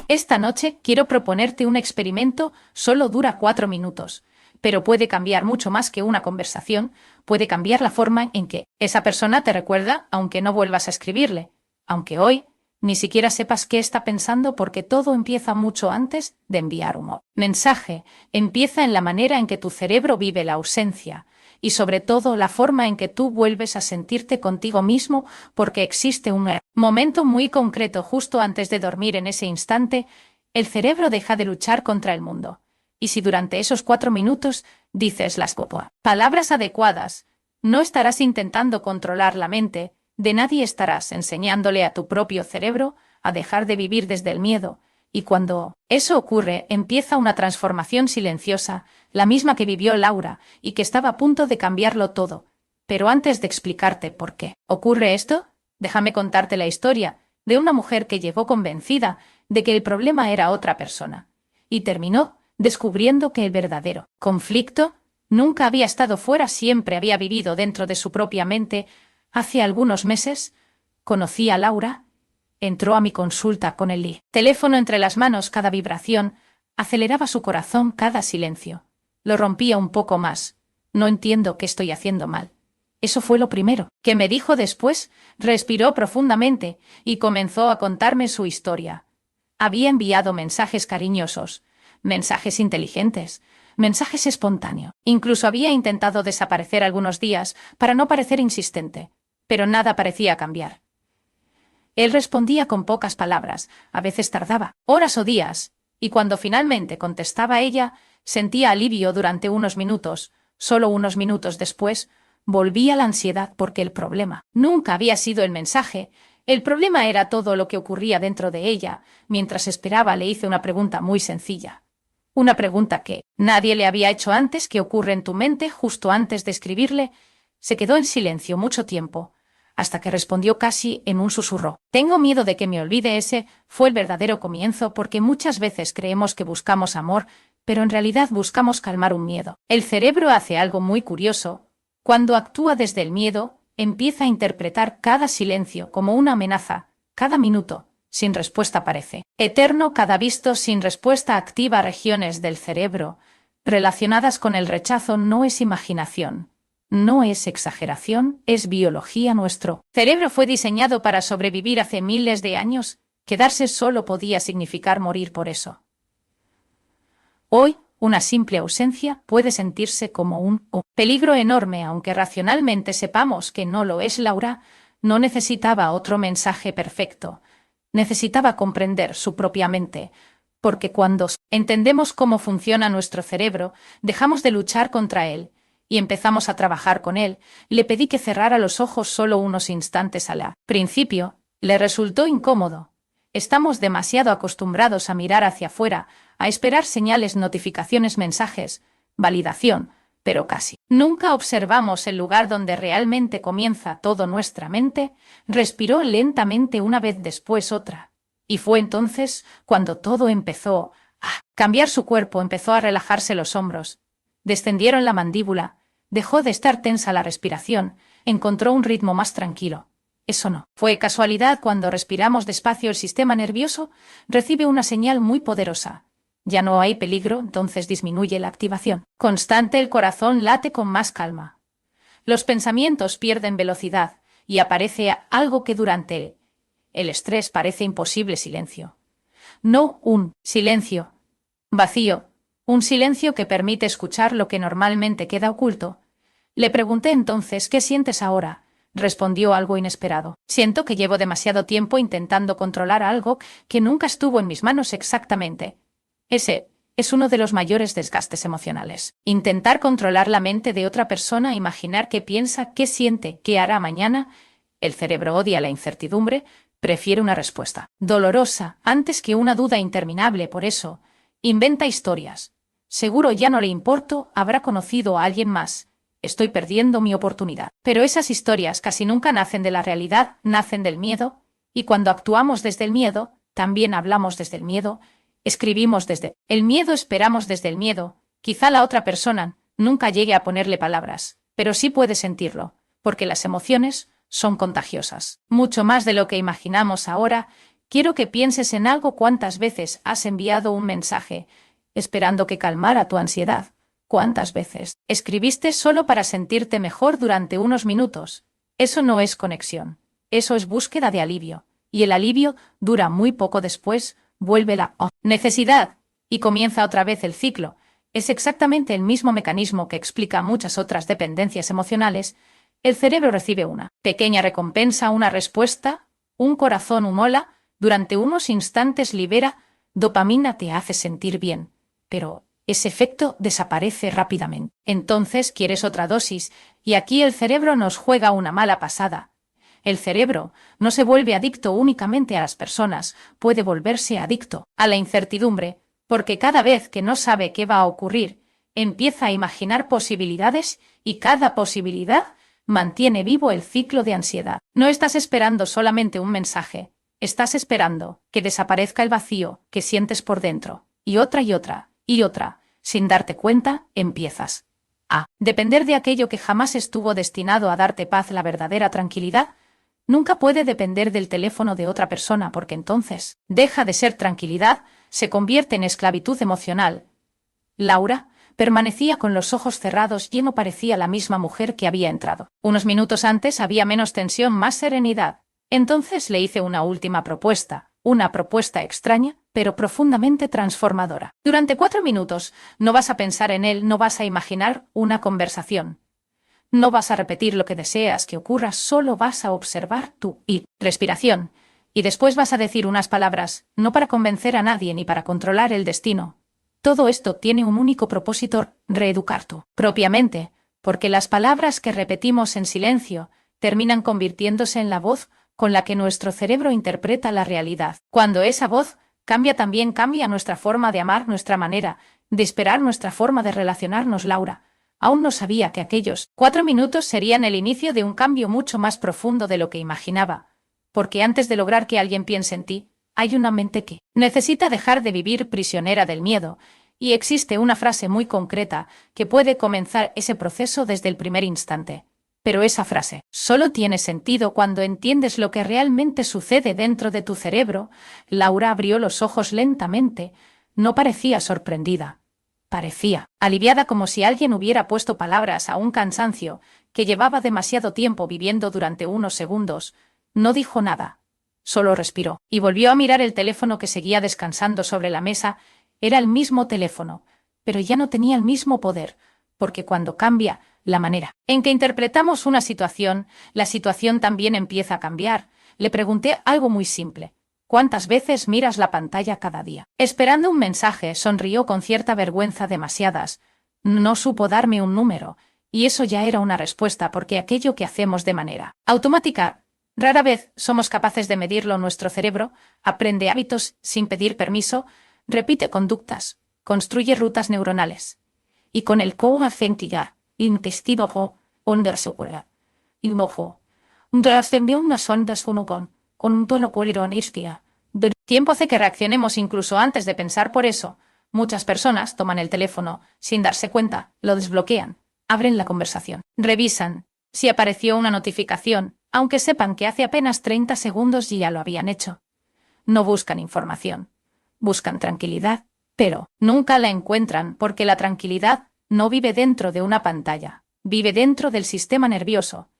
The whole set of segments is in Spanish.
Esta noche quiero proponerte un experimento, solo dura 4 minutos, pero puede cambiar mucho más que una conversación, puede cambiar la forma en que esa persona te recuerda aunque no vuelvas a escribirle, aunque hoy ni siquiera sepas qué está pensando porque todo empieza mucho antes de enviar un mensaje, empieza en la manera en que tu cerebro vive la ausencia y sobre todo la forma en que tú vuelves a sentirte contigo mismo porque existe un momento muy concreto justo antes de dormir. En ese instante, el cerebro deja de luchar contra el mundo. Y si durante esos 4 minutos dices las palabras adecuadas, no estarás intentando controlar la mente, de nadie estarás enseñándole a tu propio cerebro a dejar de vivir desde el miedo, y cuando eso ocurre empieza una transformación silenciosa, la misma que vivió Laura y que estaba a punto de cambiarlo todo. Pero antes de explicarte por qué ocurre esto, déjame contarte la historia de una mujer que llegó convencida de que el problema era otra persona, y terminó descubriendo que el verdadero conflicto nunca había estado fuera, siempre había vivido dentro de su propia mente. Hace algunos meses conocí a Laura, entró a mi consulta con el teléfono entre las manos, cada vibración aceleraba su corazón, cada silencio lo rompía un poco más. No entiendo qué estoy haciendo mal. Eso fue lo primero que me dijo. Después respiró profundamente y comenzó a contarme su historia. Había enviado mensajes cariñosos, mensajes inteligentes, mensajes espontáneos. Incluso había intentado desaparecer algunos días para no parecer insistente, pero nada parecía cambiar. Él respondía con pocas palabras, a veces tardaba horas o días, y cuando finalmente contestaba ella, sentía alivio durante unos minutos. Solo unos minutos después, volvía la ansiedad porque el problema nunca había sido el mensaje. El problema era todo lo que ocurría dentro de ella. Mientras esperaba, le hice una pregunta muy sencilla. Una pregunta que nadie le había hecho antes. ¿Qué ocurre en tu mente justo antes de escribirle? Se quedó en silencio mucho tiempo, hasta que respondió casi en un susurro. Tengo miedo de que me olvide. Ese fue el verdadero comienzo, porque muchas veces creemos que buscamos amor, pero en realidad buscamos calmar un miedo. El cerebro hace algo muy curioso. Cuando actúa desde el miedo, empieza a interpretar cada silencio como una amenaza. Cada minuto sin respuesta parece eterno. Cada visto sin respuesta activa regiones del cerebro relacionadas con el rechazo. No es imaginación, no es exageración, es biología. Nuestro cerebro fue diseñado para sobrevivir hace miles de años. Quedarse solo podía significar morir. Por eso, hoy, una simple ausencia puede sentirse como un peligro enorme, aunque racionalmente sepamos que no lo es. Laura no necesitaba otro mensaje perfecto. Necesitaba comprender su propia mente, porque cuando entendemos cómo funciona nuestro cerebro, dejamos de luchar contra él y empezamos a trabajar con él. Le pedí que cerrara los ojos solo unos instantes. Al principio, le resultó incómodo. Estamos demasiado acostumbrados a mirar hacia afuera, a esperar señales, notificaciones, mensajes, validación, pero casi nunca observamos el lugar donde realmente comienza todo. Nuestra mente respiró lentamente una vez, después otra, y fue entonces cuando todo empezó a cambiar. Su cuerpo empezó a relajarse, los hombros descendieron, la mandíbula dejó de estar tensa, la respiración encontró un ritmo más tranquilo. Eso no fue casualidad. Cuando respiramos despacio, el sistema nervioso recibe una señal muy poderosa. Ya no hay peligro, entonces disminuye la activación constante, el corazón late con más calma. Los pensamientos pierden velocidad y aparece algo que durante el estrés parece imposible: silencio. No un silencio vacío, un silencio que permite escuchar lo que normalmente queda oculto. Le pregunté entonces: ¿qué sientes ahora? Respondió algo inesperado. Siento que llevo demasiado tiempo intentando controlar algo que nunca estuvo en mis manos. Exactamente. Ese es uno de los mayores desgastes emocionales. Intentar controlar la mente de otra persona, imaginar qué piensa, qué siente, qué hará mañana. El cerebro odia la incertidumbre, prefiere una respuesta dolorosa antes que una duda interminable. Por eso, inventa historias. Seguro ya no le importo, habrá conocido a alguien más. Estoy perdiendo mi oportunidad. Pero esas historias casi nunca nacen de la realidad, nacen del miedo, y cuando actuamos desde el miedo, también hablamos desde el miedo, escribimos desde el miedo, esperamos desde el miedo. Quizá la otra persona nunca llegue a ponerle palabras, pero sí puede sentirlo, porque las emociones son contagiosas. Mucho más de lo que imaginamos. Ahora Quiero que pienses en algo. ¿Cuántas veces has enviado un mensaje esperando que calmara tu ansiedad? ¿Cuántas veces escribiste solo para sentirte mejor durante unos minutos? Eso no es conexión. Eso es búsqueda de alivio. Y el alivio dura muy poco. Después vuelve la necesidad y comienza otra vez el ciclo. Es exactamente el mismo mecanismo que explica muchas otras dependencias emocionales. El cerebro recibe una pequeña recompensa, una respuesta, un corazón, un hola, durante unos instantes libera dopamina, te hace sentir bien, pero ese efecto desaparece rápidamente. Entonces quieres otra dosis, y aquí el cerebro nos juega una mala pasada. El cerebro no se vuelve adicto únicamente a las personas, puede volverse adicto a la incertidumbre, porque cada vez que no sabe qué va a ocurrir, empieza a imaginar posibilidades y cada posibilidad mantiene vivo el ciclo de ansiedad. No estás esperando solamente un mensaje, estás esperando que desaparezca el vacío que sientes por dentro, y otra y otra, y otra. Sin darte cuenta, empiezas a depender de aquello que jamás estuvo destinado a darte paz. La verdadera tranquilidad nunca puede depender del teléfono de otra persona, porque entonces deja de ser tranquilidad, se convierte en esclavitud emocional. Laura permanecía con los ojos cerrados y no parecía la misma mujer que había entrado. Unos minutos antes había menos tensión, más serenidad. Entonces le hice una última propuesta, una propuesta extraña, pero profundamente transformadora. Durante 4 minutos no vas a pensar en él, no vas a imaginar una conversación. No vas a repetir lo que deseas que ocurra, solo vas a observar tu respiración. Y después vas a decir unas palabras, no para convencer a nadie ni para controlar el destino. Todo esto tiene un único propósito: reeducar tu propia mente, porque las palabras que repetimos en silencio terminan convirtiéndose en la voz con la que nuestro cerebro interpreta la realidad. Cuando esa voz cambia, también cambia nuestra forma de amar, nuestra manera de esperar, nuestra forma de relacionarnos. Laura aún no sabía que aquellos 4 minutos serían el inicio de un cambio mucho más profundo de lo que imaginaba, porque antes de lograr que alguien piense en ti, hay una mente que necesita dejar de vivir prisionera del miedo, y existe una frase muy concreta que puede comenzar ese proceso desde el primer instante. Pero esa frase solo tiene sentido cuando entiendes lo que realmente sucede dentro de tu cerebro. Laura abrió los ojos lentamente. No parecía sorprendida. Parecía aliviada, como si alguien hubiera puesto palabras a un cansancio que llevaba demasiado tiempo viviendo. Durante unos segundos no dijo nada. Solo respiró y volvió a mirar el teléfono que seguía descansando sobre la mesa. Era el mismo teléfono, pero ya no tenía el mismo poder, porque cuando cambia la manera en que interpretamos una situación, la situación también empieza a cambiar. Le pregunté algo muy simple. ¿Cuántas veces miras la pantalla cada día? Esperando un mensaje, sonrió con cierta vergüenza. Demasiadas. No supo darme un número, y eso ya era una respuesta, porque aquello que hacemos de manera automática, rara vez somos capaces de medirlo. Nuestro cerebro aprende hábitos sin pedir permiso, repite conductas, construye rutas neuronales. Y con el coacentia, intestino undersegura, y mojo, trascendió unas ondas con un tono ironistia. De tiempo hace que reaccionemos incluso antes de pensar. Por eso, muchas personas toman el teléfono sin darse cuenta, lo desbloquean, abren la conversación, revisan si apareció una notificación, aunque sepan que hace apenas 30 segundos ya lo habían hecho. No buscan información, buscan tranquilidad, pero nunca la encuentran, porque la tranquilidad no vive dentro de una pantalla, vive dentro del sistema nervioso.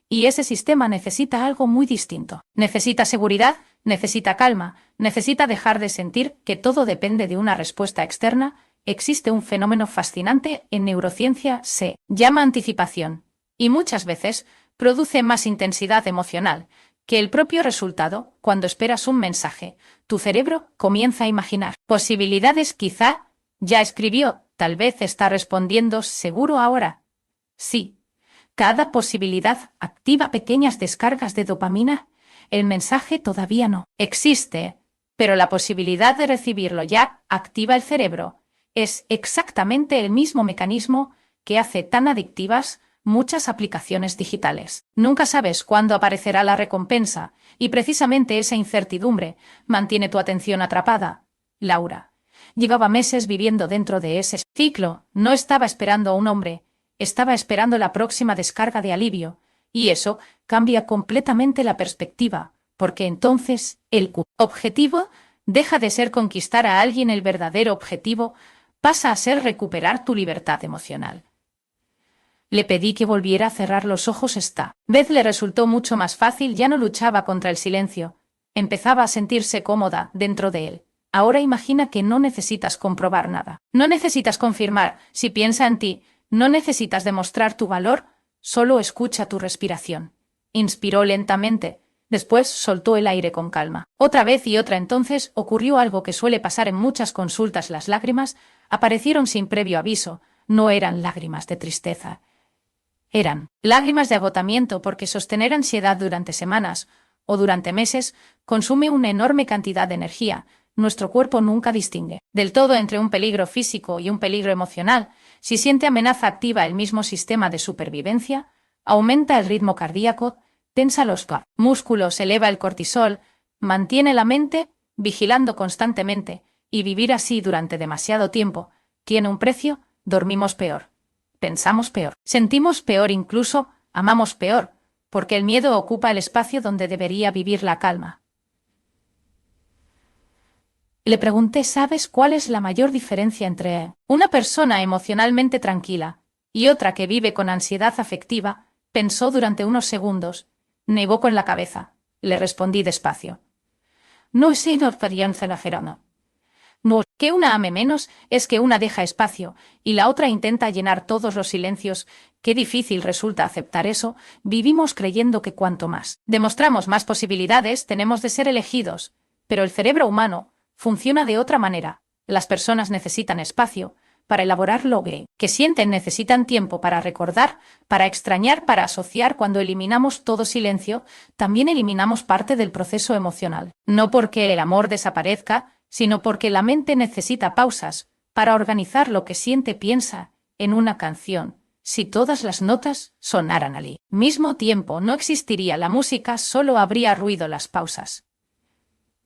Y ese sistema necesita algo muy distinto. Necesita seguridad, necesita calma, necesita dejar de sentir que todo depende de una respuesta externa. Existe un fenómeno fascinante en neurociencia, se llama anticipación, y muchas veces produce más intensidad emocional que el propio resultado. Cuando esperas un mensaje, tu cerebro comienza a imaginar posibilidades. Quizá ya escribió, tal vez está respondiendo, seguro ahora. Sí. Cada posibilidad activa pequeñas descargas de dopamina. El mensaje todavía no existe, pero la posibilidad de recibirlo ya activa el cerebro. Es exactamente el mismo mecanismo que hace tan adictivas muchas aplicaciones digitales. Nunca sabes cuándo aparecerá la recompensa, y precisamente esa incertidumbre mantiene tu atención atrapada. Laura llevaba meses viviendo dentro de ese ciclo. No estaba esperando a un hombre, estaba esperando la próxima descarga de alivio, y eso cambia completamente la perspectiva, porque entonces el objetivo deja de ser conquistar a alguien, el verdadero objetivo pasa a ser recuperar tu libertad emocional. Le pedí que volviera a cerrar los ojos. Esta vez le resultó mucho más fácil, ya no luchaba contra el silencio. Empezaba a sentirse cómoda dentro de él. Ahora imagina que no necesitas comprobar nada. No necesitas confirmar si piensa en ti. No necesitas demostrar tu valor. Solo escucha tu respiración. Inspiró lentamente. Después soltó el aire con calma. Otra vez y otra. Entonces ocurrió algo que suele pasar en muchas consultas. Las lágrimas aparecieron sin previo aviso. No eran lágrimas de tristeza. Eran lágrimas de agotamiento, porque sostener ansiedad durante semanas o durante meses consume una enorme cantidad de energía. Nuestro cuerpo nunca distingue del todo entre un peligro físico y un peligro emocional. Si siente amenaza, activa el mismo sistema de supervivencia, aumenta el ritmo cardíaco, tensa los músculos, eleva el cortisol, mantiene la mente vigilando constantemente, y vivir así durante demasiado tiempo tiene un precio. Dormimos peor, pensamos peor, sentimos peor, incluso amamos peor, porque el miedo ocupa el espacio donde debería vivir la calma. Le pregunté: ¿sabes cuál es la mayor diferencia entre una persona emocionalmente tranquila y otra que vive con ansiedad afectiva? Pensó durante unos segundos, negó con la cabeza. Le respondí despacio: no es una experiencia la. No, que una ame menos es que una deja espacio y la otra intenta llenar todos los silencios. Qué difícil resulta aceptar eso. Vivimos creyendo que cuanto más demostramos, más posibilidades tenemos de ser elegidos. Pero el cerebro humano funciona de otra manera. Las personas necesitan espacio para elaborar lo que sienten, necesitan tiempo para recordar, para extrañar, para asociar. Cuando eliminamos todo silencio, también eliminamos parte del proceso emocional. No porque el amor desaparezca, sino porque la mente necesita pausas para organizar lo que siente. Piensa en una canción. Si todas las notas sonaran al mismo tiempo, no existiría la música, solo habría ruido. Las pausas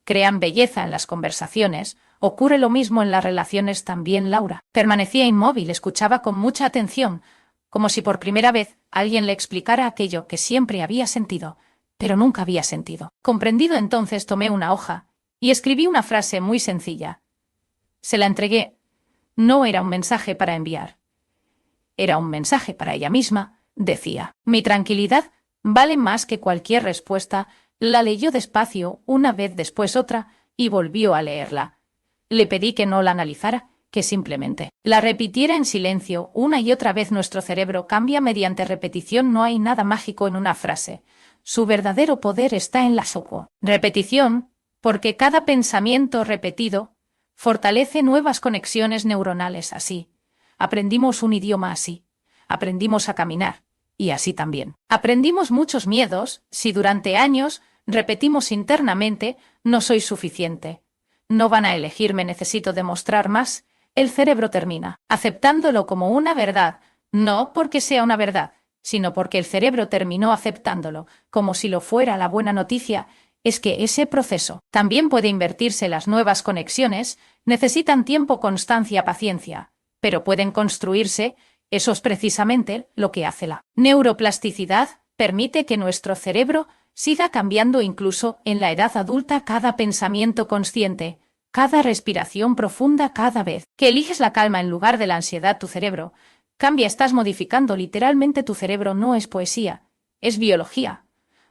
crean belleza en las conversaciones. Ocurre lo mismo en las relaciones también. Laura permanecía inmóvil, escuchaba con mucha atención, como si por primera vez alguien le explicara aquello que siempre había sentido, pero nunca había sentido. Comprendido, entonces tomé una hoja y escribí una frase muy sencilla. Se la entregué. No era un mensaje para enviar. Era un mensaje para ella misma. Decía: mi tranquilidad vale más que cualquier respuesta. La leyó despacio, una vez, después otra, y volvió a leerla. Le pedí que no la analizara, que simplemente la repitiera en silencio una y otra vez. Nuestro cerebro cambia mediante repetición. No hay nada mágico en una frase. Su verdadero poder está en la repetición, porque cada pensamiento repetido fortalece nuevas conexiones neuronales. Así aprendimos un idioma, así aprendimos a caminar, y así también aprendimos muchos miedos. Si durante años repetimos internamente: no soy suficiente, no van a elegirme, necesito demostrar más, el cerebro termina aceptándolo como una verdad, no porque sea una verdad, sino porque el cerebro terminó aceptándolo como si lo fuera. La buena noticia es que ese proceso también puede invertirse. Las nuevas conexiones necesitan tiempo, constancia, paciencia, pero pueden construirse. Eso es precisamente lo que hace la neuroplasticidad. Permite que nuestro cerebro siga cambiando incluso en la edad adulta. Cada pensamiento consciente, cada respiración profunda, cada vez que eliges la calma en lugar de la ansiedad, tu cerebro cambia. Estás modificando literalmente tu cerebro. No es poesía, es biología.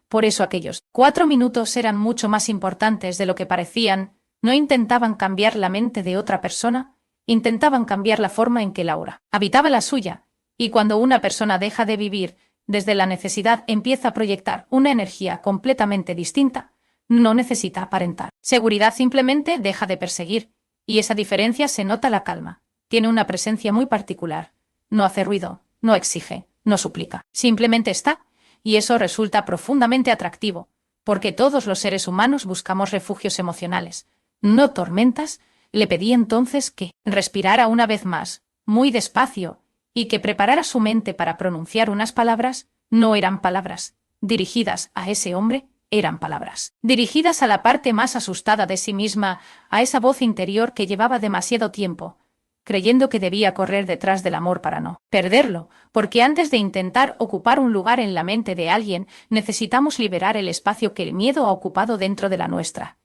Por eso aquellos 4 minutos eran mucho más importantes de lo que parecían. No intentaban cambiar la mente de otra persona, intentaban cambiar la forma en que Laura habitaba la suya. Y cuando una persona deja de vivir desde la necesidad, empieza a proyectar una energía completamente distinta. No necesita aparentar seguridad, simplemente deja de perseguir. Y esa diferencia se nota. La calma tiene una presencia muy particular. No hace ruido, no exige, no suplica. Simplemente está. Y eso resulta profundamente atractivo, porque todos los seres humanos buscamos refugios emocionales, no tormentas. Le pedí entonces que respirara una vez más, muy despacio, y que preparara su mente para pronunciar unas palabras. No eran palabras dirigidas a ese hombre, eran palabras dirigidas a la parte más asustada de sí misma, a esa voz interior que llevaba demasiado tiempo creyendo que debía correr detrás del amor para no perderlo, porque antes de intentar ocupar un lugar en la mente de alguien, necesitamos liberar el espacio que el miedo ha ocupado dentro de la nuestra.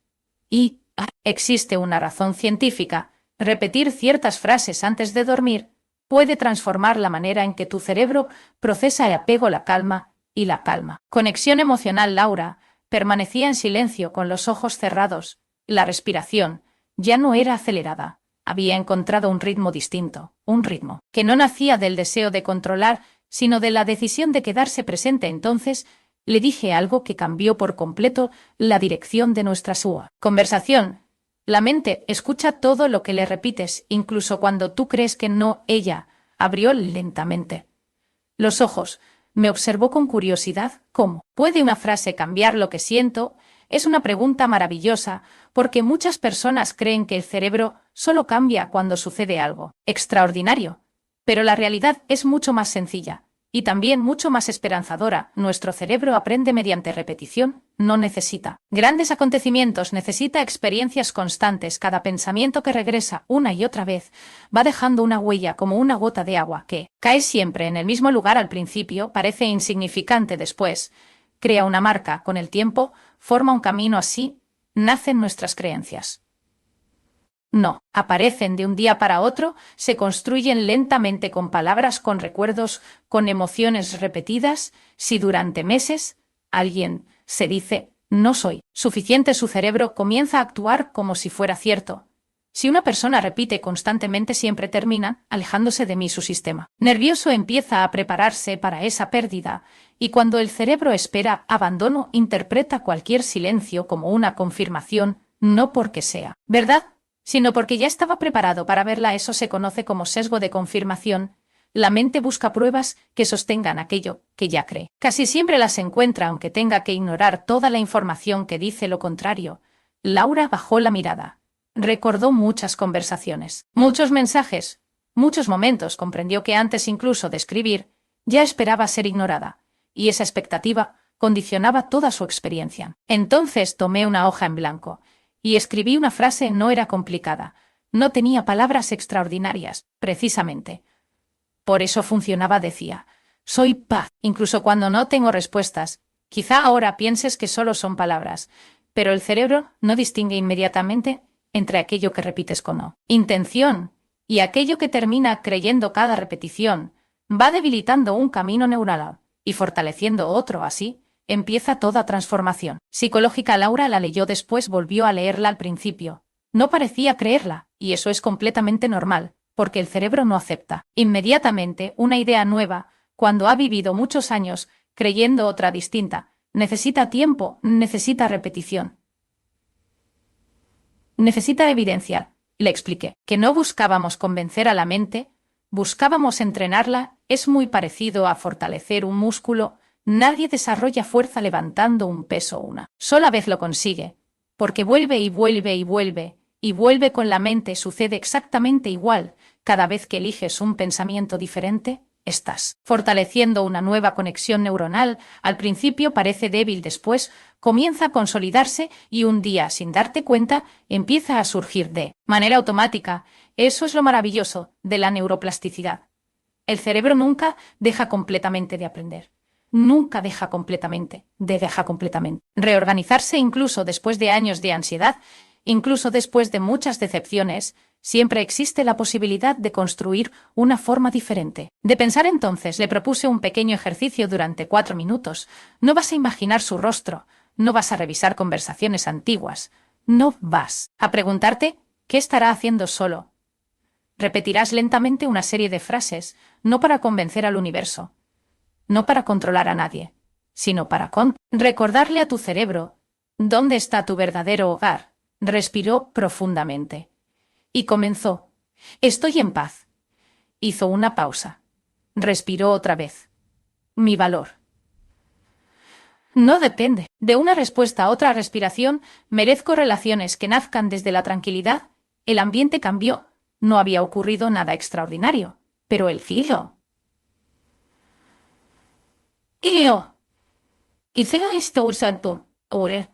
Y existe una razón científica. Repetir ciertas frases antes de dormir puede transformar la manera en que tu cerebro procesa el apego, la calma y la calma. Conexión emocional. Laura permanecía en silencio con los ojos cerrados. La respiración ya no era acelerada. Había encontrado un ritmo distinto, un ritmo que no nacía del deseo de controlar, sino de la decisión de quedarse presente. Entonces, le dije algo que cambió por completo la dirección de nuestra conversación. La mente escucha todo lo que le repites, incluso cuando tú crees que no. Ella abrió lentamente los ojos. Me observó con curiosidad. ¿Cómo puede una frase cambiar lo que siento? Es una pregunta maravillosa, porque muchas personas creen que el cerebro solo cambia cuando sucede algo extraordinario. Pero la realidad es mucho más sencilla, y también mucho más esperanzadora. Nuestro cerebro aprende mediante repetición, no necesita grandes acontecimientos, necesita experiencias constantes. Cada pensamiento que regresa una y otra vez va dejando una huella, como una gota de agua que cae siempre en el mismo lugar. Al principio parece insignificante, después crea una marca. Con el tiempo forma un camino. Así nacen nuestras creencias. No aparecen de un día para otro, se construyen lentamente con palabras, con recuerdos, con emociones repetidas. Si durante meses alguien se dice «no soy suficiente», su cerebro comienza a actuar como si fuera cierto. Si una persona repite constantemente «siempre termina alejándose de mí», su sistema nervioso empieza a prepararse para esa pérdida, y cuando el cerebro espera abandono, interpreta cualquier silencio como una confirmación, no porque sea verdad, sino porque ya estaba preparado para verla. Eso se conoce como sesgo de confirmación. La mente busca pruebas que sostengan aquello que ya cree. Casi siempre las encuentra, aunque tenga que ignorar toda la información que dice lo contrario. Laura bajó la mirada. Recordó muchas conversaciones, muchos mensajes, muchos momentos. Comprendió que antes incluso de escribir, ya esperaba ser ignorada, y esa expectativa condicionaba toda su experiencia. Entonces tomé una hoja en blanco y escribí una frase. No era complicada, no tenía palabras extraordinarias, precisamente. Por eso funcionaba. Decía, soy paz, incluso cuando no tengo respuestas. Quizá ahora pienses que solo son palabras, pero el cerebro no distingue inmediatamente entre aquello que repites con intención y aquello que termina creyendo. Cada repetición va debilitando un camino neuronal y fortaleciendo otro. Así empieza toda transformación psicológica. Laura la leyó, después volvió a leerla. Al principio no parecía creerla, y eso es completamente normal, porque el cerebro no acepta inmediatamente una idea nueva cuando ha vivido muchos años creyendo otra distinta. Necesita tiempo, necesita repetición, necesita evidencia. Le expliqué que no buscábamos convencer a la mente, buscábamos entrenarla. Es muy parecido a fortalecer un músculo. Nadie desarrolla fuerza levantando un peso una sola vez. Lo consigue, porque vuelve y vuelve y vuelve y vuelve con la mente. Sucede exactamente igual. Cada vez que eliges un pensamiento diferente, estás fortaleciendo una nueva conexión neuronal. Al principio parece débil, después comienza a consolidarse y un día, sin darte cuenta, empieza a surgir de manera automática. Eso es lo maravilloso de la neuroplasticidad. El cerebro nunca deja completamente de aprender. Nunca deja completamente. Reorganizarse, incluso después de años de ansiedad, incluso después de muchas decepciones, siempre existe la posibilidad de construir una forma diferente de pensar. Entonces le propuse un pequeño ejercicio durante 4 minutos. No vas a imaginar su rostro, no vas a revisar conversaciones antiguas, no vas a preguntarte qué estará haciendo solo. Repetirás lentamente una serie de frases, no para convencer al universo, no para controlar a nadie, sino para recordarle a tu cerebro dónde está tu verdadero hogar. Respiró profundamente y comenzó. Estoy en paz. Hizo una pausa. Respiró otra vez. Mi valor no depende de una respuesta a otra respiración. Merezco relaciones que nazcan desde la tranquilidad. El ambiente cambió. No había ocurrido nada extraordinario, pero el cielo. Io. Hice esto usando ahora.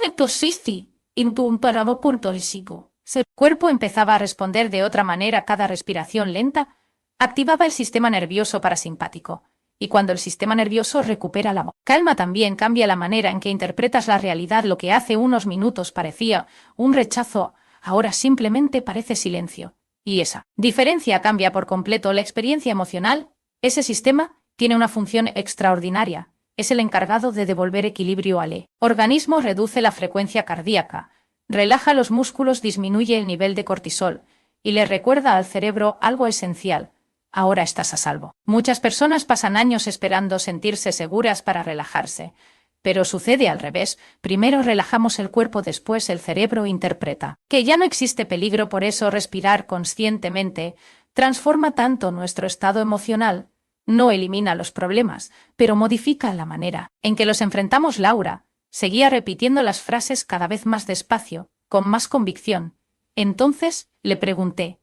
Esto sí, imparado por Torisigo. Su cuerpo empezaba a responder de otra manera. Cada respiración lenta activaba el sistema nervioso parasimpático. Y cuando el sistema nervioso recupera la calma, también cambia la manera en que interpretas la realidad. Lo que hace unos minutos parecía un rechazo, ahora simplemente parece silencio. Y esa diferencia cambia por completo la experiencia emocional. Ese sistema tiene una función extraordinaria. Es el encargado de devolver equilibrio al organismo, reduce la frecuencia cardíaca, relaja los músculos, disminuye el nivel de cortisol y le recuerda al cerebro algo esencial. Ahora estás a salvo. Muchas personas pasan años esperando sentirse seguras para relajarse, pero sucede al revés. Primero relajamos el cuerpo, después el cerebro interpreta que ya no existe peligro. Por eso respirar conscientemente transforma tanto nuestro estado emocional. No elimina los problemas, pero modifica la manera en que los enfrentamos. Laura seguía repitiendo las frases cada vez más despacio, con más convicción. Entonces le pregunté: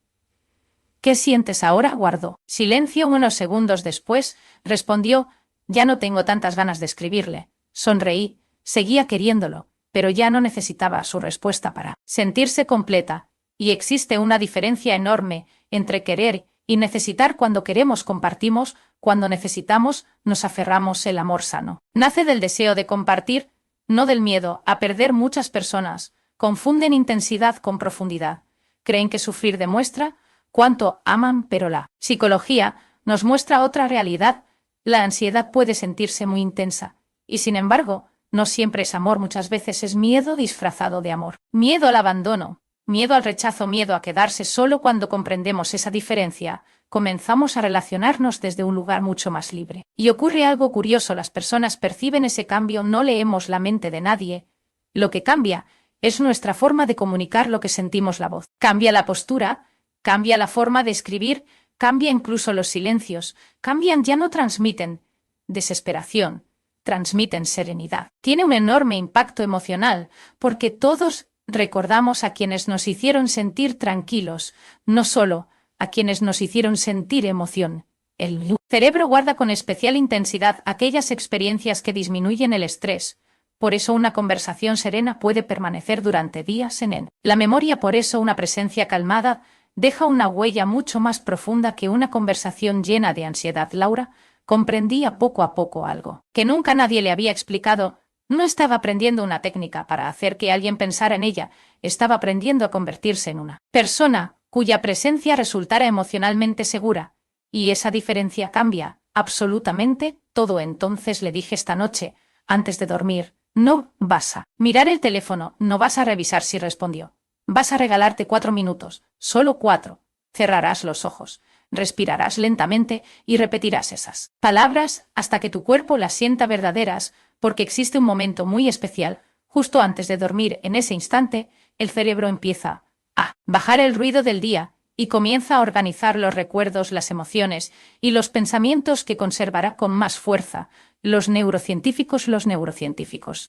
¿qué sientes ahora? Guardó silencio. Unos segundos después respondió: ya no tengo tantas ganas de escribirle. Sonreí. Seguía queriéndolo, pero ya no necesitaba su respuesta para sentirse completa. Y existe una diferencia enorme entre querer y necesitar. Cuando queremos, compartimos. Cuando necesitamos, nos aferramos. El amor sano nace del deseo de compartir, no del miedo a perder. Muchas personas confunden intensidad con profundidad. Creen que sufrir demuestra cuánto aman, pero la psicología nos muestra otra realidad. La ansiedad puede sentirse muy intensa, y sin embargo, no siempre es amor. Muchas veces es miedo disfrazado de amor. Miedo al abandono, miedo al rechazo, miedo a quedarse solo. Cuando comprendemos esa diferencia, comenzamos a relacionarnos desde un lugar mucho más libre. Y ocurre algo curioso: las personas perciben ese cambio. No leemos la mente de nadie. Lo que cambia es nuestra forma de comunicar lo que sentimos. La voz cambia, la postura cambia, la forma de escribir cambia, incluso los silencios cambian. Ya no transmiten desesperación, transmiten serenidad. Tiene un enorme impacto emocional, porque todos recordamos a quienes nos hicieron sentir tranquilos, no solo a quienes nos hicieron sentir emoción. El cerebro guarda con especial intensidad aquellas experiencias que disminuyen el estrés. Por eso una conversación serena puede permanecer durante días en la memoria. Por eso una presencia calmada deja una huella mucho más profunda que una conversación llena de ansiedad. Laura comprendía poco a poco algo que nunca nadie le había explicado. No estaba aprendiendo una técnica para hacer que alguien pensara en ella, estaba aprendiendo a convertirse en una persona cuya presencia resultara emocionalmente segura. Y esa diferencia cambia absolutamente todo. Entonces le dije: esta noche, antes de dormir, no vas a mirar el teléfono, no vas a revisar si respondió. Vas a regalarte 4 minutos, solo 4. Cerrarás los ojos, respirarás lentamente y repetirás esas palabras hasta que tu cuerpo las sienta verdaderas, porque existe un momento muy especial, justo antes de dormir. En ese instante, el cerebro empieza a bajar el ruido del día y comienza a organizar los recuerdos, las emociones y los pensamientos que conservará con más fuerza. Los neurocientíficos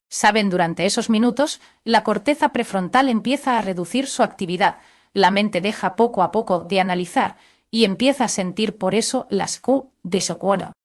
saben, durante esos minutos, la corteza prefrontal empieza a reducir su actividad, la mente deja poco a poco de analizar y empieza a sentir. Por eso las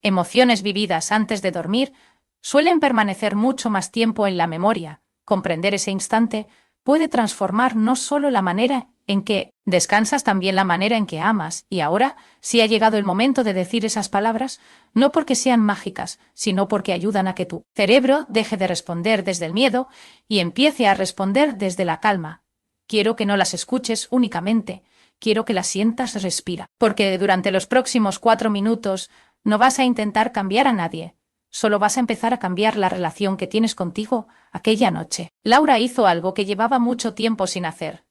emociones vividas antes de dormir suelen permanecer mucho más tiempo en la memoria. Comprender ese instante puede transformar no solo la manera en que descansas, también la manera en que amas. Y ahora, si ha llegado el momento de decir esas palabras, no porque sean mágicas, sino porque ayudan a que tu cerebro deje de responder desde el miedo y empiece a responder desde la calma. Quiero que no las escuches únicamente, quiero que las sientas. Respira, porque durante los próximos 4 minutos no vas a intentar cambiar a nadie. Solo vas a empezar a cambiar la relación que tienes contigo. Aquella noche, Laura hizo algo que llevaba mucho tiempo sin hacer.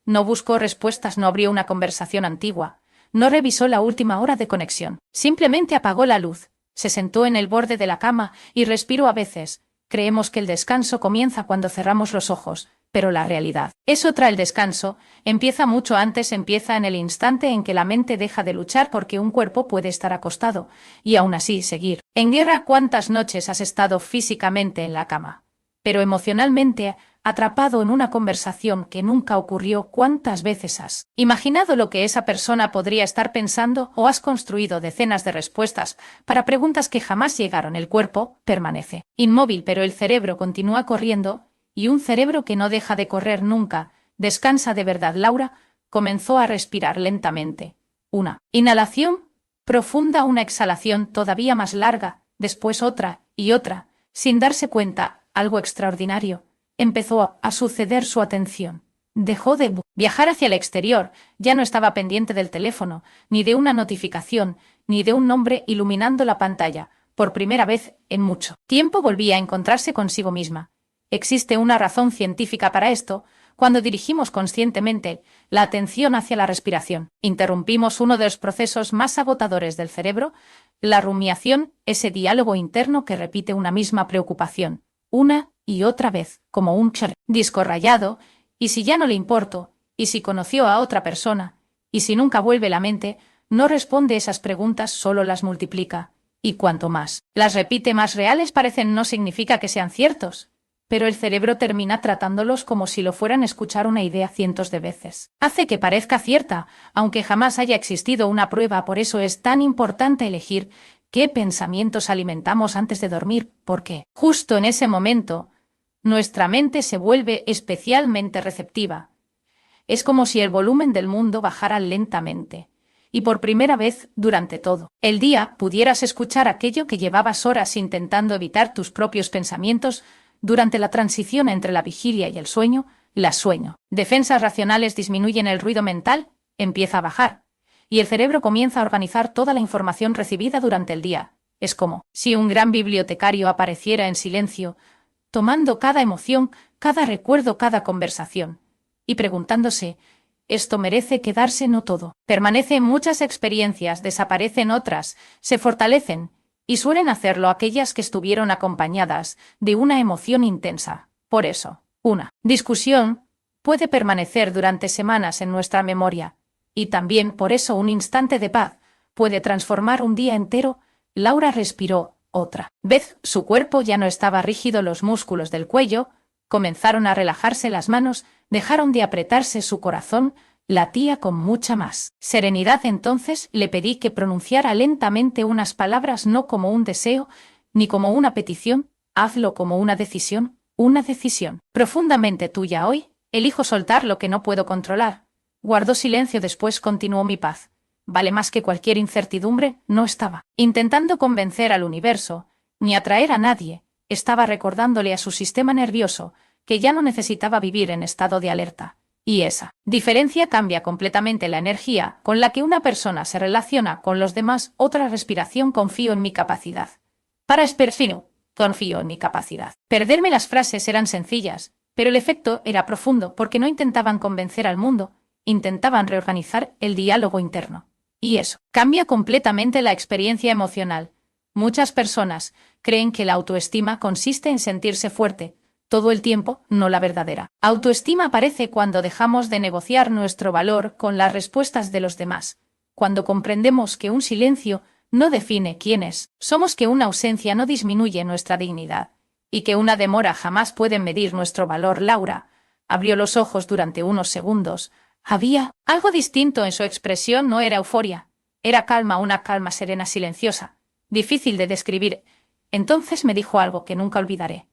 No buscó respuestas, no abrió una conversación antigua, no revisó la última hora de conexión. Simplemente apagó la luz, se sentó en el borde de la cama y respiró. A veces, creemos que el descanso comienza cuando cerramos los ojos, pero la realidad es otra. El descanso empieza mucho antes, empieza en el instante en que la mente deja de luchar, porque un cuerpo puede estar acostado y aún así seguir en guerra. ¿Cuántas noches has estado físicamente en la cama, pero emocionalmente atrapado en una conversación que nunca ocurrió? ¿Cuántas veces has imaginado lo que esa persona podría estar pensando, o has construido decenas de respuestas para preguntas que jamás llegaron? El cuerpo permanece inmóvil, pero el cerebro continúa corriendo, y un cerebro que no deja de correr nunca Descansa de verdad, Laura. Comenzó a respirar lentamente. Una inhalación profunda, una exhalación todavía más larga, después otra y otra. Sin darse cuenta, algo extraordinario empezó a suceder. Su atención dejó de viajar hacia el exterior. Ya no estaba pendiente del teléfono, ni de una notificación, ni de un nombre iluminando la pantalla. Por primera vez en mucho tiempo volvía a encontrarse consigo misma. Existe una razón científica para esto. Cuando dirigimos conscientemente la atención hacia la respiración, interrumpimos uno de los procesos más agotadores del cerebro, la rumiación, ese diálogo interno que repite una misma preocupación, una y otra vez, como un disco rayado. ¿Y si ya no le importo? ¿Y si conoció a otra persona? ¿Y si nunca vuelve? La mente no responde esas preguntas, solo las multiplica. Y cuanto más las repite, más reales parecen. No significa que sean ciertos, pero el cerebro termina tratándolos como si lo fueran. Escuchar una idea cientos de veces hace que parezca cierta, aunque jamás haya existido una prueba. Por eso es tan importante elegir qué pensamientos alimentamos antes de dormir, porque justo en ese momento nuestra mente se vuelve especialmente receptiva. Es como si el volumen del mundo bajara lentamente, y por primera vez durante todo el día pudieras escuchar aquello que llevabas horas intentando evitar, tus propios pensamientos. Durante la transición entre la vigilia y el sueño, defensas racionales disminuyen, el ruido mental empieza a bajar, y el cerebro comienza a organizar toda la información recibida durante el día. Es como si un gran bibliotecario apareciera en silencio, tomando cada emoción, cada recuerdo, cada conversación, y preguntándose: ¿esto merece quedarse? No todo permanece. Muchas experiencias desaparecen, otras se fortalecen, y suelen hacerlo aquellas que estuvieron acompañadas de una emoción intensa. Por eso, una discusión puede permanecer durante semanas en nuestra memoria, y también por eso un instante de paz puede transformar un día entero. Laura respiró otra vez. Su cuerpo ya no estaba rígido, los músculos del cuello comenzaron a relajarse, las manos dejaron de apretarse, su corazón latía con mucha más serenidad. Entonces le pedí que pronunciara lentamente unas palabras, no como un deseo, ni como una petición, hazlo como una decisión profundamente tuya. Hoy elijo soltar lo que no puedo controlar. Guardó silencio, después continuó: mi paz vale más que cualquier incertidumbre. No estaba intentando convencer al universo, ni atraer a nadie. Estaba recordándole a su sistema nervioso que ya no necesitaba vivir en estado de alerta. Y esa diferencia cambia completamente la energía con la que una persona se relaciona con los demás. Otra respiración: confío en mi capacidad para esperar. Confío en mi capacidad. Perderme. Las frases eran sencillas, pero el efecto era profundo, porque no intentaban convencer al mundo, intentaban reorganizar el diálogo interno. Y eso cambia completamente la experiencia emocional. Muchas personas creen que la autoestima consiste en sentirse fuerte todo el tiempo. No, la verdadera autoestima aparece cuando dejamos de negociar nuestro valor con las respuestas de los demás, cuando comprendemos que un silencio no define quiénes somos, que una ausencia no disminuye nuestra dignidad, y que una demora jamás puede medir nuestro valor. Laura abrió los ojos durante unos segundos. Había algo distinto en su expresión. No era euforia, era calma, una calma serena, silenciosa, difícil de describir. Entonces me dijo algo que nunca olvidaré.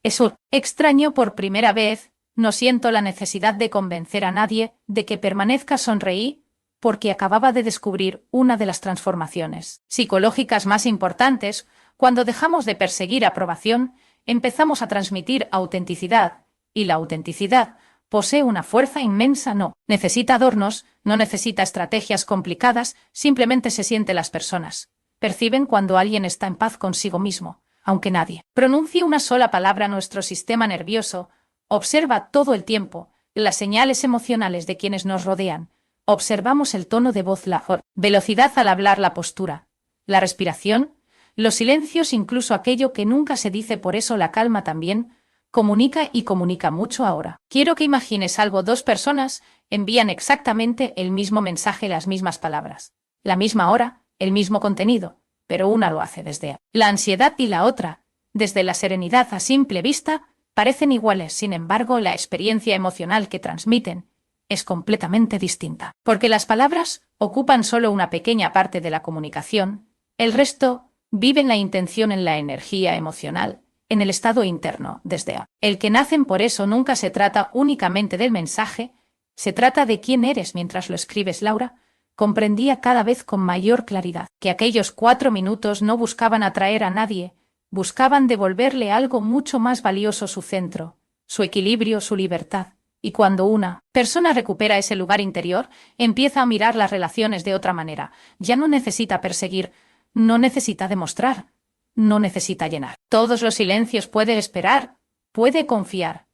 Es extraño, por primera vez no siento la necesidad de convencer a nadie de que permanezca. Sonreí, porque acababa de descubrir una de las transformaciones psicológicas más importantes. Cuando dejamos de perseguir aprobación, empezamos a transmitir autenticidad, y la autenticidad posee una fuerza inmensa. No necesita adornos, no necesita estrategias complicadas, simplemente se siente. Las personas perciben cuando alguien está en paz consigo mismo, aunque nadie pronuncie una sola palabra. Nuestro sistema nervioso observa todo el tiempo las señales emocionales de quienes nos rodean. Observamos el tono de voz, la velocidad al hablar, la postura, la respiración, los silencios, incluso aquello que nunca se dice. Por eso la calma también comunica, y comunica mucho. Ahora quiero que imagines algo: dos personas envían exactamente el mismo mensaje, las mismas palabras, la misma hora, el mismo contenido, pero una lo hace desde la ansiedad y la otra desde la serenidad. A simple vista parecen iguales, sin embargo la experiencia emocional que transmiten es completamente distinta, porque las palabras ocupan solo una pequeña parte de la comunicación, el resto vive en la intención, en la energía emocional, en el estado interno, desde el que nacen. Por eso nunca se trata únicamente del mensaje, se trata de quién eres mientras lo escribes. Laura comprendía cada vez con mayor claridad que aquellos 4 minutos no buscaban atraer a nadie, buscaban devolverle algo mucho más valioso: su centro, su equilibrio, su libertad. Y cuando una persona recupera ese lugar interior, empieza a mirar las relaciones de otra manera. Ya no necesita perseguir, no necesita demostrar, no necesita llenar todos los silencios. Puede esperar, puede confiar,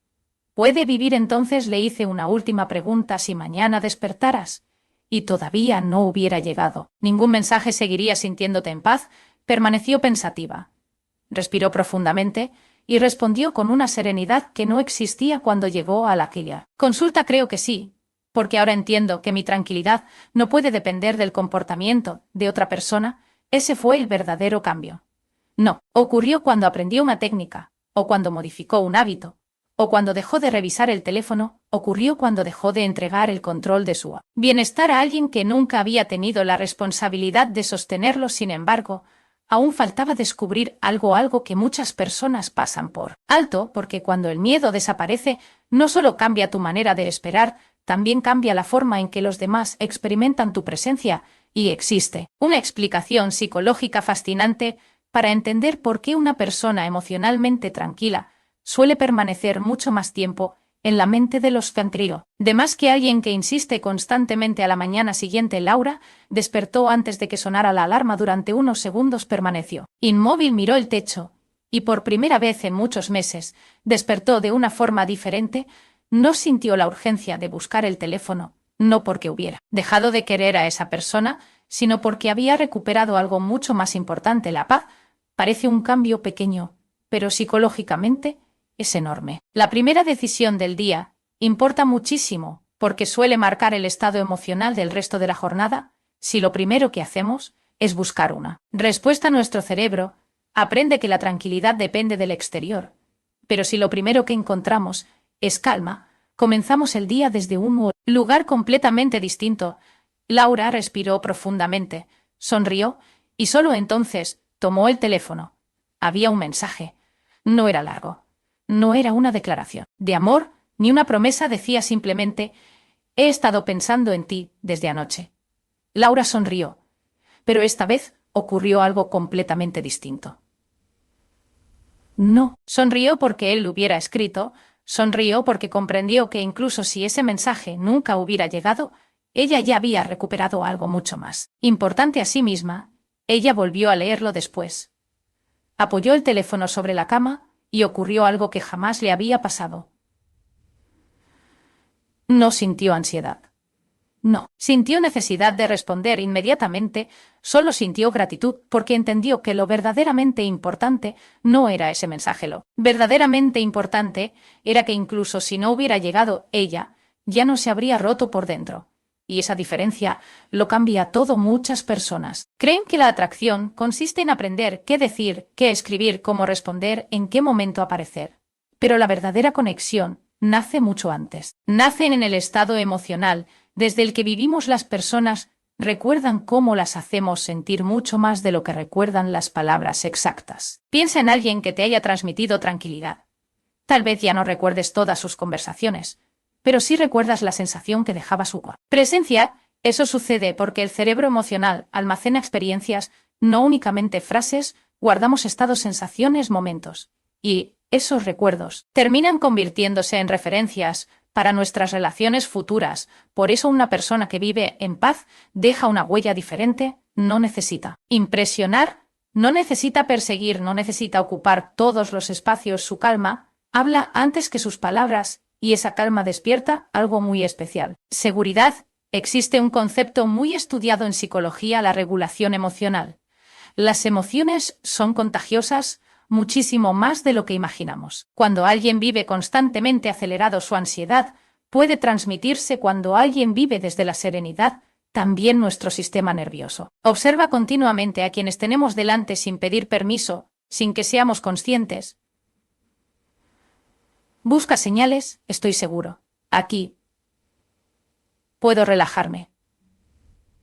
puede vivir. Entonces le hice una última pregunta: si mañana despertaras y todavía no hubiera llegado ningún mensaje, ¿seguirías sintiéndote en paz? Permaneció pensativa. Respiró profundamente y respondió con una serenidad que no existía cuando llegó a aquella consulta. Creo que sí, porque ahora entiendo que mi tranquilidad no puede depender del comportamiento de otra persona. Ese fue el verdadero cambio. No ocurrió cuando aprendió una técnica, o cuando modificó un hábito, o cuando dejó de revisar el teléfono. Ocurrió cuando dejó de entregar el control de su bienestar a alguien que nunca había tenido la responsabilidad de sostenerlo. Sin embargo, aún faltaba descubrir algo que muchas personas pasan por alto, porque cuando el miedo desaparece, no solo cambia tu manera de esperar, también cambia la forma en que los demás experimentan tu presencia. Y existe una explicación psicológica fascinante para entender por qué una persona emocionalmente tranquila suele permanecer mucho más tiempo en la mente de los que han criado. De más que alguien que insiste constantemente. A la mañana siguiente, Laura despertó antes de que sonara la alarma. Durante unos segundos permaneció inmóvil, miró el techo, y por primera vez en muchos meses despertó de una forma diferente. No sintió la urgencia de buscar el teléfono, no porque hubiera dejado de querer a esa persona, sino porque había recuperado algo mucho más importante: la paz. Parece un cambio pequeño, pero psicológicamente es enorme. La primera decisión del día importa muchísimo, porque suele marcar el estado emocional del resto de la jornada. Si lo primero que hacemos es buscar una respuesta, nuestro cerebro aprende que la tranquilidad depende del exterior. Pero si lo primero que encontramos es calma, comenzamos el día desde un lugar completamente distinto. Laura respiró profundamente, sonrió y solo entonces tomó el teléfono. Había un mensaje. No era largo. No era una declaración de amor ni una promesa. Decía simplemente: he estado pensando en ti desde anoche. Laura sonrió, pero esta vez ocurrió algo completamente distinto. No sonrió porque él lo hubiera escrito, sonrió porque comprendió que incluso si ese mensaje nunca hubiera llegado, ella ya había recuperado algo mucho más importante: a sí misma. Ella volvió a leerlo después. Apoyó el teléfono sobre la cama y ocurrió algo que jamás le había pasado. No sintió ansiedad. No sintió necesidad de responder inmediatamente, solo sintió gratitud porque entendió que lo verdaderamente importante no era ese mensaje. Lo verdaderamente importante era que incluso si no hubiera llegado, ella ya no se habría roto por dentro. Y esa diferencia lo cambia todo. Muchas personas creen que la atracción consiste en aprender qué decir, qué escribir, cómo responder, en qué momento aparecer. Pero la verdadera conexión nace mucho antes. Nacen en el estado emocional desde el que vivimos. Las personas recuerdan cómo las hacemos sentir mucho más de lo que recuerdan las palabras exactas. Piensa en alguien que te haya transmitido tranquilidad. Tal vez ya no recuerdes todas sus conversaciones, pero sí recuerdas la sensación que dejaba su presencia. Eso sucede porque el cerebro emocional almacena experiencias, no únicamente frases. Guardamos estados, sensaciones, momentos. Y esos recuerdos terminan convirtiéndose en referencias para nuestras relaciones futuras. Por eso una persona que vive en paz deja una huella diferente. No necesita impresionar, no necesita perseguir, no necesita ocupar todos los espacios. Su calma habla antes que sus palabras, y esa calma despierta algo muy especial: seguridad. Existe un concepto muy estudiado en psicología: la regulación emocional. Las emociones son contagiosas, muchísimo más de lo que imaginamos. Cuando alguien vive constantemente acelerado, su ansiedad puede transmitirse. Cuando alguien vive desde la serenidad, también nuestro sistema nervioso. Observa continuamente a quienes tenemos delante sin pedir permiso, sin que seamos conscientes. Busca señales: estoy seguro. Aquí. Puedo relajarme.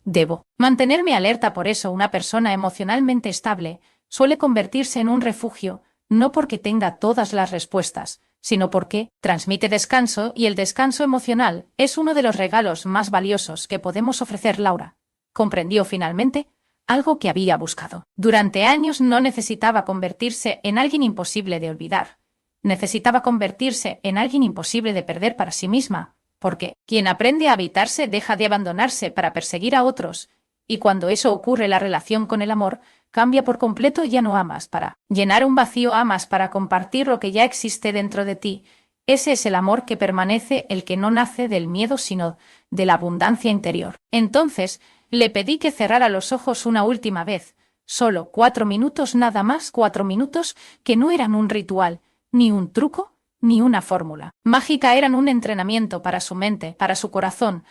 Debo mantenerme alerta. Por eso una persona emocionalmente estable suele convertirse en un refugio, no porque tenga todas las respuestas, sino porque transmite descanso, y el descanso emocional es uno de los regalos más valiosos que podemos ofrecer. Laura comprendió finalmente algo que había buscado. Durante años no necesitaba convertirse en alguien imposible de olvidar. Necesitaba convertirse en alguien imposible de perder para sí misma, porque quien aprende a habitarse deja de abandonarse para perseguir a otros, y cuando eso ocurre, la relación con el amor cambia por completo. Ya no amas para llenar un vacío, amas para compartir lo que ya existe dentro de ti. Ese es el amor que permanece, el que no nace del miedo, sino de la abundancia interior. Entonces, le pedí que cerrara los ojos una última vez. Solo 4 minutos, nada más, 4 minutos, que no eran un ritual, ni un truco, ni una fórmula mágica. Eran un entrenamiento para su mente, para su corazón,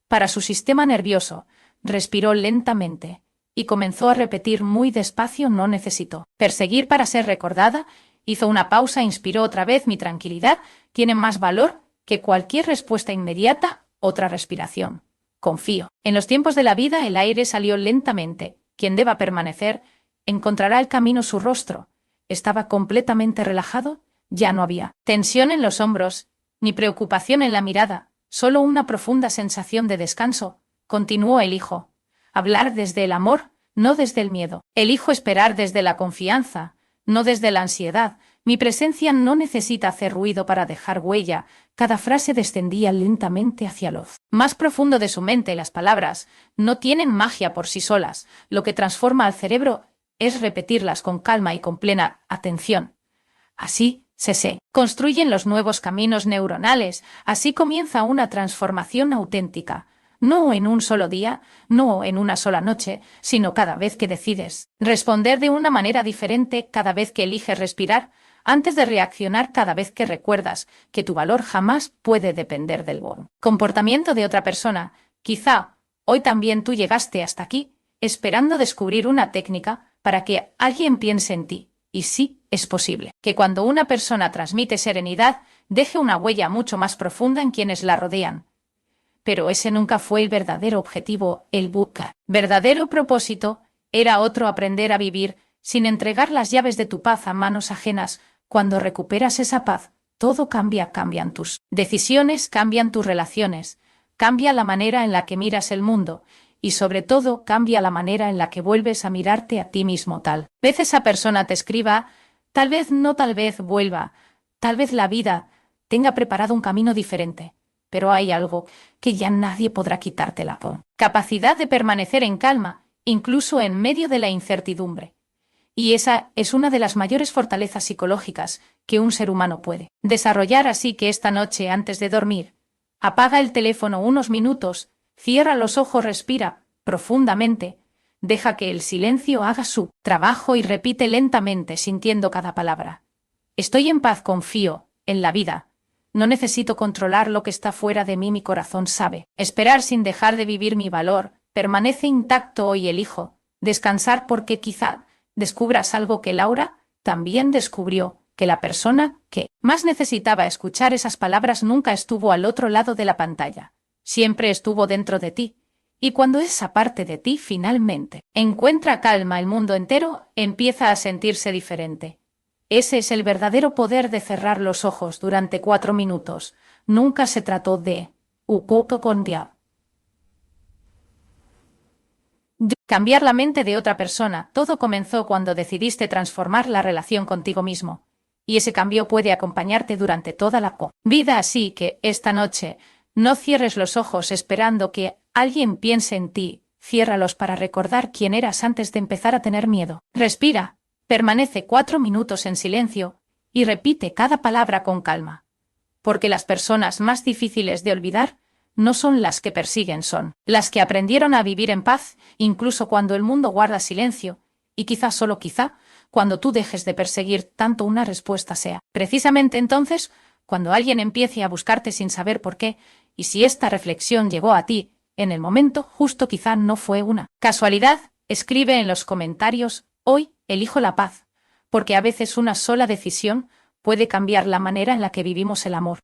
para su sistema nervioso. Respiró lentamente y comenzó a repetir muy despacio: no necesito perseguir para ser recordada. Hizo una pausa, inspiró otra vez: mi tranquilidad tiene más valor que cualquier respuesta inmediata. Otra respiración. Confío. En los tiempos de la vida el aire salió lentamente. Quien deba permanecer encontrará el camino. Su rostro estaba completamente relajado. Ya no había tensión en los hombros, ni preocupación en la mirada, solo una profunda sensación de descanso. Continuó: elijo hablar desde el amor, no desde el miedo. Elijo esperar desde la confianza, no desde la ansiedad. Mi presencia no necesita hacer ruido para dejar huella. Cada frase descendía lentamente hacia lo más profundo de su mente. Las palabras no tienen magia por sí solas. Lo que transforma al cerebro es repetirlas con calma y con plena atención. Así se construyen los nuevos caminos neuronales. Así comienza una transformación auténtica. No en un solo día, no en una sola noche, sino cada vez que decides responder de una manera diferente, cada vez que eliges respirar antes de reaccionar, cada vez que recuerdas que tu valor jamás puede depender del comportamiento de otra persona. Quizá hoy también tú llegaste hasta aquí esperando descubrir una técnica para que alguien piense en ti. Y sí, es posible que cuando una persona transmite serenidad, deje una huella mucho más profunda en quienes la rodean. Pero ese nunca fue el verdadero objetivo. El verdadero propósito era otro: aprender a vivir sin entregar las llaves de tu paz a manos ajenas. Cuando recuperas esa paz, todo cambia. Cambian tus decisiones, cambian tus relaciones, cambia la manera en la que miras el mundo, y sobre todo cambia la manera en la que vuelves a mirarte a ti mismo. Tal vez esa persona te escriba, tal vez no, tal vez vuelva, tal vez la vida tenga preparado un camino diferente. Pero hay algo que ya nadie podrá quitarte: la capacidad de permanecer en calma, incluso en medio de la incertidumbre. Y esa es una de las mayores fortalezas psicológicas que un ser humano puede desarrollar. Así que esta noche, antes de dormir, apaga el teléfono unos minutos, cierra los ojos, respira profundamente, deja que el silencio haga su trabajo y repite lentamente, sintiendo cada palabra: estoy en paz, confío en la vida. No necesito controlar lo que está fuera de mí. Mi corazón sabe esperar sin dejar de vivir. Mi valor permanece intacto hoy. Elijo descansar porque quizá descubras algo que Laura también descubrió: que la persona que más necesitaba escuchar esas palabras nunca estuvo al otro lado de la pantalla. Siempre estuvo dentro de ti. Y cuando esa parte de ti finalmente encuentra calma, el mundo entero empieza a sentirse diferente. Ese es el verdadero poder de cerrar los ojos durante 4 minutos. Nunca se trató de cambiar la mente de otra persona. Todo comenzó cuando decidiste transformar la relación contigo mismo. Y ese cambio puede acompañarte durante toda la vida. Así que, esta noche, no cierres los ojos esperando que alguien piense en ti. Ciérralos para recordar quién eras antes de empezar a tener miedo. Respira. Permanece 4 minutos en silencio y repite cada palabra con calma. Porque las personas más difíciles de olvidar no son las que persiguen, son las que aprendieron a vivir en paz, incluso cuando el mundo guarda silencio, y quizá, solo quizá, cuando tú dejes de perseguir tanto, una respuesta sea precisamente entonces cuando alguien empiece a buscarte sin saber por qué. Y si esta reflexión llegó a ti en el momento justo, quizá no fue una casualidad. Escribe en los comentarios: hoy elijo la paz, porque a veces una sola decisión puede cambiar la manera en la que vivimos el amor.